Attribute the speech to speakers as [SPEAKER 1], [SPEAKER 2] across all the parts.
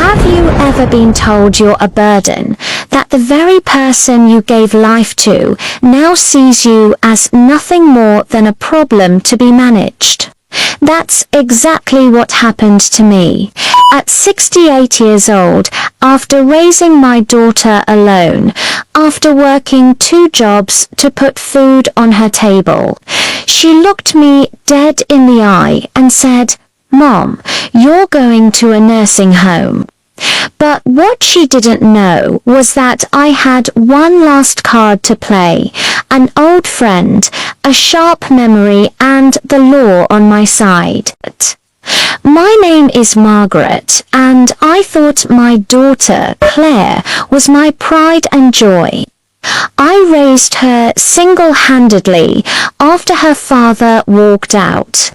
[SPEAKER 1] Have you ever been told you're a burden, that the very person you gave life to now sees you as nothing more than a problem to be managed? That's exactly what happened to me. At 68 years old, after raising my daughter alone, after working 2 jobs to put food on her table, she looked me dead in the eye and said, "Mom, you're going to a nursing home." But what she didn't know was that I had one last card to play, an old friend, a sharp memory, and the law on my side. My name is Margaret, and I thought my daughter, Claire, was my pride and joy. I raised her single-handedly after her father walked out.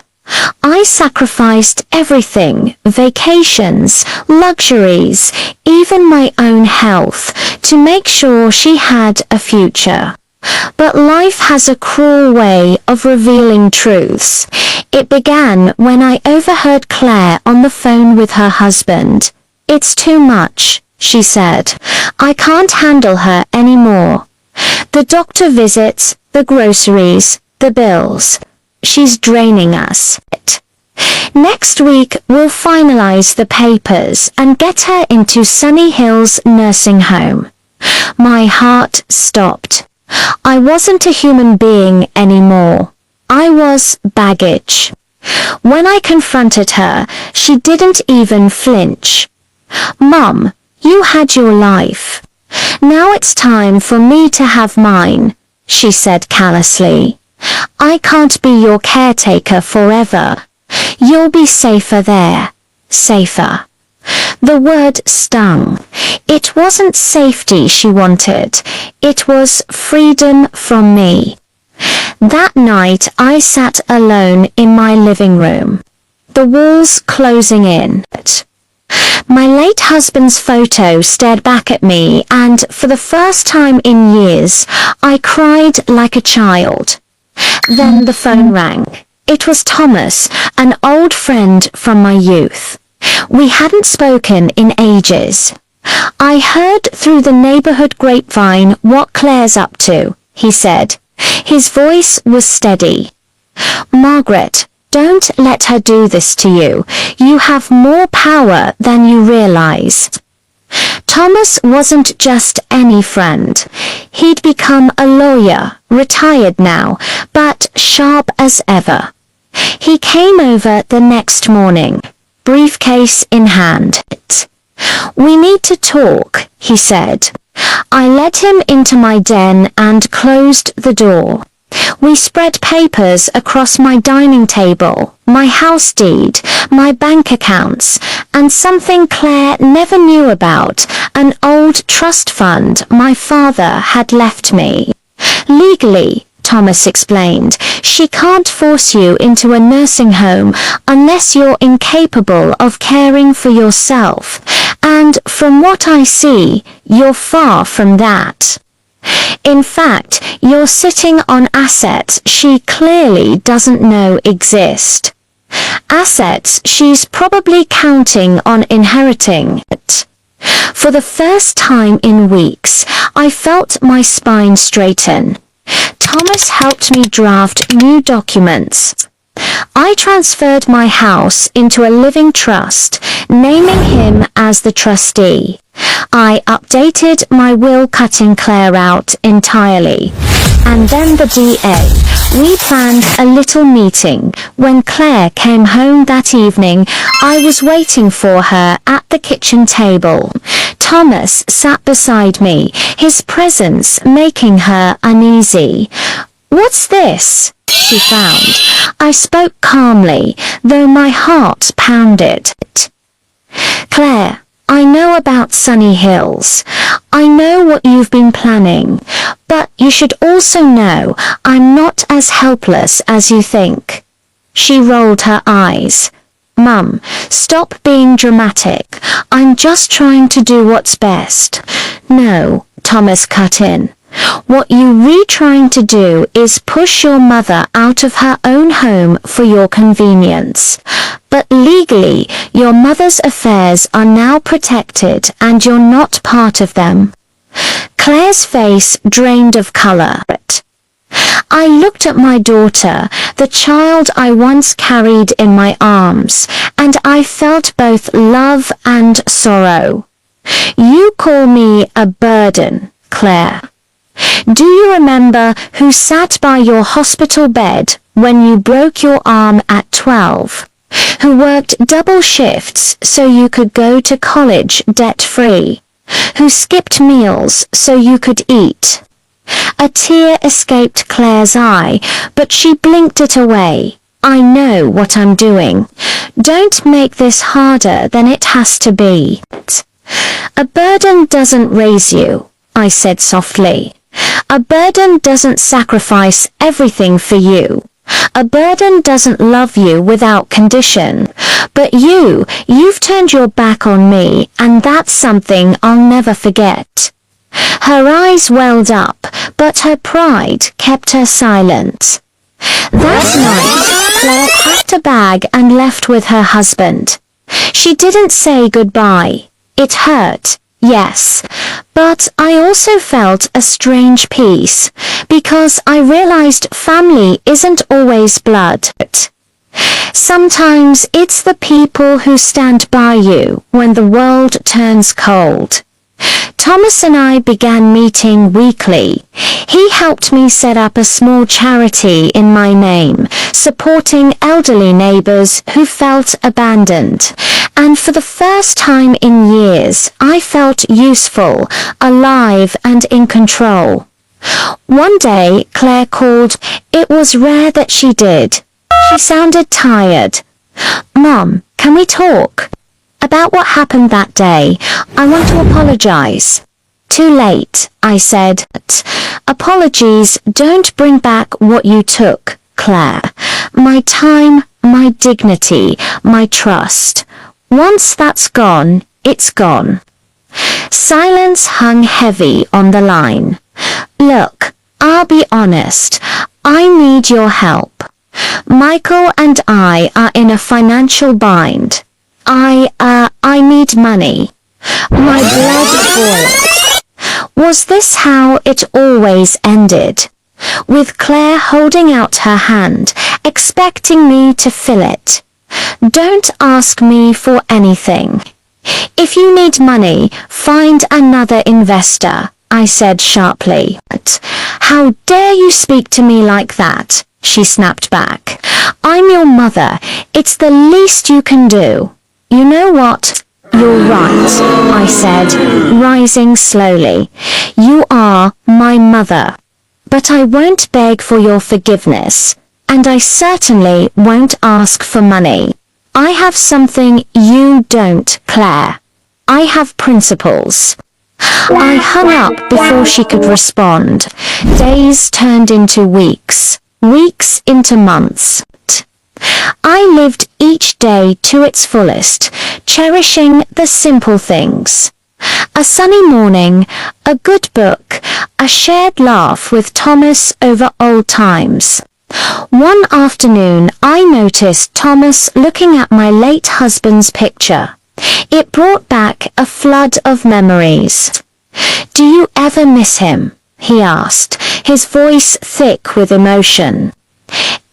[SPEAKER 1] I sacrificed everything, vacations, luxuries, even my own health, to make sure she had a future. But life has a cruel way of revealing truths. It began when I overheard Claire on the phone with her husband. "It's too much," she said. "I can't handle her anymore. The doctor visits, the groceries, the bills. She's draining us. Next week, we'll finalize the papers and get her into Sunny Hills nursing home." My heart stopped. I wasn't a human being anymore. I was baggage. When I confronted her, she didn't even flinch. "Mum, you had your life. Now it's time for me to have mine," she said callously. "I can't be your caretaker forever. You'll be safer there. Safer." The word stung. It wasn't safety she wanted. It was freedom from me. That night I sat alone in my living room, the walls closing in. My late husband's photo stared back at me, and for the first time in years, I cried like a child. Then the phone rang. It was Thomas, an old friend from my youth. We hadn't spoken in ages. "I heard through the neighborhood grapevine what Claire's up to," he said. His voice was steady. "Margaret, don't let her do this to you. You have more power than you realize." Thomas wasn't just any friend. He'd become a lawyer, retired now, but sharp as ever. He came over the next morning, briefcase in hand. "We need to talk," he said. I led him into my den and closed the door. We spread papers across my dining table, my house deed, my bank accounts, and something Claire never knew about, an old trust fund my father had left me. "Legally," Thomas explained, "she can't force you into a nursing home unless you're incapable of caring for yourself, and from what I see, you're far from that. In fact, you're sitting on assets she clearly doesn't know exist. Assets she's probably counting on inheriting." For the first time in weeks, I felt my spine straighten. Thomas helped me draft new documents. I transferred my house into a living trust, naming him as the trustee. I updated my will, cutting Claire out entirely. And then the DA. We planned a little meeting. When Claire came home that evening, I was waiting for her at the kitchen table. Thomas sat beside me, his presence making her uneasy. "What's this?" she found. I spoke calmly, though my heart pounded. "Claire, I know about Sunny Hills. I know what you've been planning, but you should also know I'm not as helpless as you think." She rolled her eyes. "Mum, stop being dramatic. I'm just trying to do what's best." "No," Thomas cut in. What you're trying to do is push your mother out of her own home for your convenience. But legally, your mother's affairs are now protected and you're not part of them. Claire's face drained of color. I looked at my daughter, the child I once carried in my arms, and I felt both love and sorrow. You call me a burden, Claire. Do you remember who sat by your hospital bed when you broke your arm at 12? Who worked double shifts so you could go to college debt-free? Who skipped meals so you could eat? A tear escaped Claire's eye, but she blinked it away. I know what I'm doing. Don't make this harder than it has to be. A burden doesn't raise you, I said softly. A burden doesn't sacrifice everything for you. A burden doesn't love you without condition. But you've turned your back on me, and that's something I'll never forget. Her eyes welled up, but her pride kept her silent. That night, Claire packed a bag and left with her husband. She didn't say goodbye. It hurt, yes, but I also felt a strange peace, because I realized family isn't always blood. Sometimes it's the people who stand by you when the world turns cold. Thomas and I began meeting weekly. He helped me set up a small charity in my name, supporting elderly neighbors who felt abandoned. And for the first time in years, I felt useful, alive, and in control. One day, Claire called. It was rare that she did. She sounded tired. Mom, can we talk? About what happened that day. I want to apologize. Too late, I said. Apologies don't bring back what you took, Claire. My time, my dignity, my trust. Once that's gone, it's gone. Silence hung heavy on the line. Look, I'll be honest. I need your help. Michael and I are in a financial bind. I need money. My blood boiled. Was this how it always ended? With Claire holding out her hand, expecting me to fill it. Don't ask me for anything. If you need money, find another investor, I said sharply. How dare you speak to me like that? She snapped back. I'm your mother. It's the least you can do. You know what? You're right, I said, rising slowly. You are my mother. But I won't beg for your forgiveness, and I certainly won't ask for money. I have something you don't, Claire. I have principles. I hung up before she could respond. Days turned into weeks, weeks into months. I lived each day to its fullest, cherishing the simple things. A sunny morning, a good book, a shared laugh with Thomas over old times. One afternoon, I noticed Thomas looking at my late husband's picture. It brought back a flood of memories. Do you ever miss him? He asked, his voice thick with emotion.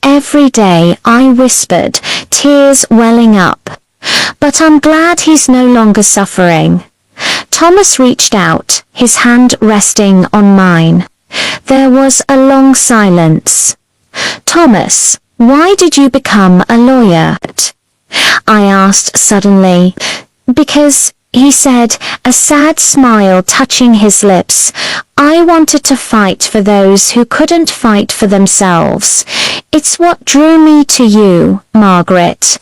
[SPEAKER 1] Every day, I whispered, tears welling up. But I'm glad he's no longer suffering. Thomas reached out, his hand resting on mine. There was a long silence. Thomas, why did you become a lawyer? I asked suddenly. Because, he said, a sad smile touching his lips, I wanted to fight for those who couldn't fight for themselves. It's what drew me to you, Margaret.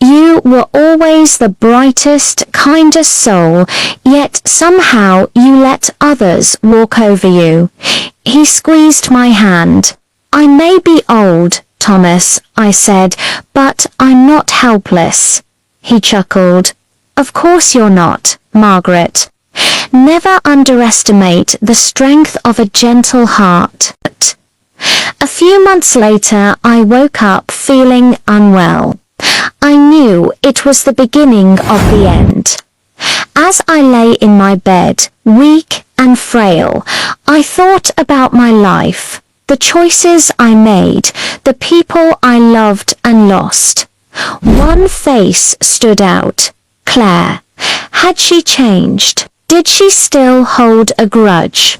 [SPEAKER 1] You were always the brightest, kindest soul, yet somehow you let others walk over you. He squeezed my hand. I may be old, Thomas, I said, but I'm not helpless. He chuckled. Of course you're not, Margaret. Never underestimate the strength of a gentle heart. A few months later, I woke up feeling unwell. I knew it was the beginning of the end. As I lay in my bed, weak and frail, I thought about my life, the choices I made, the people I loved and lost. One face stood out: Claire. Had she changed? Did she still hold a grudge?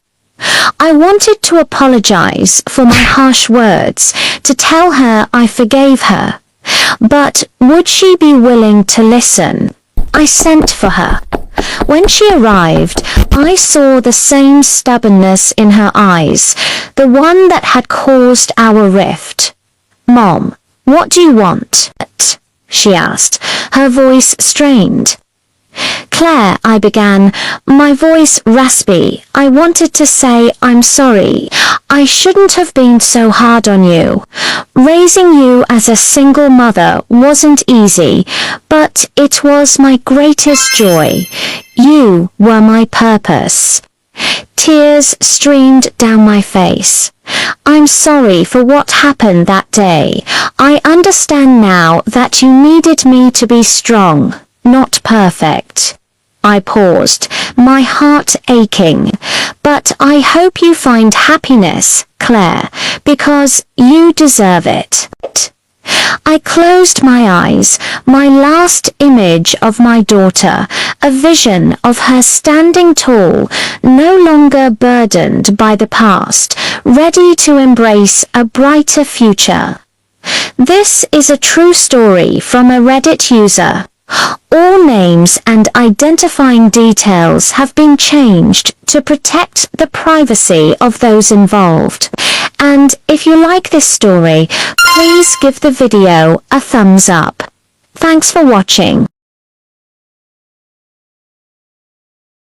[SPEAKER 1] I wanted to apologize for my harsh words, to tell her I forgave her. But would she be willing to listen? I sent for her. When she arrived, I saw the same stubbornness in her eyes, the one that had caused our rift. "Mom, what do you want?" she asked, her voice strained. "Claire," I began, my voice raspy. "I wanted to say I'm sorry. I shouldn't have been so hard on you. Raising you as a single mother wasn't easy, but it was my greatest joy. You were my purpose." Tears streamed down my face. "I'm sorry for what happened that day. I understand now that you needed me to be strong, not perfect." I paused, my heart aching. "But I hope you find happiness, Claire, because you deserve it." I closed my eyes, my last image of my daughter, a vision of her standing tall, no longer burdened by the past, ready to embrace a brighter future. This is a true story from a Reddit user. All names and identifying details have been changed to protect the privacy of those involved. And if you like this story, please give the video a thumbs up. Thanks for watching.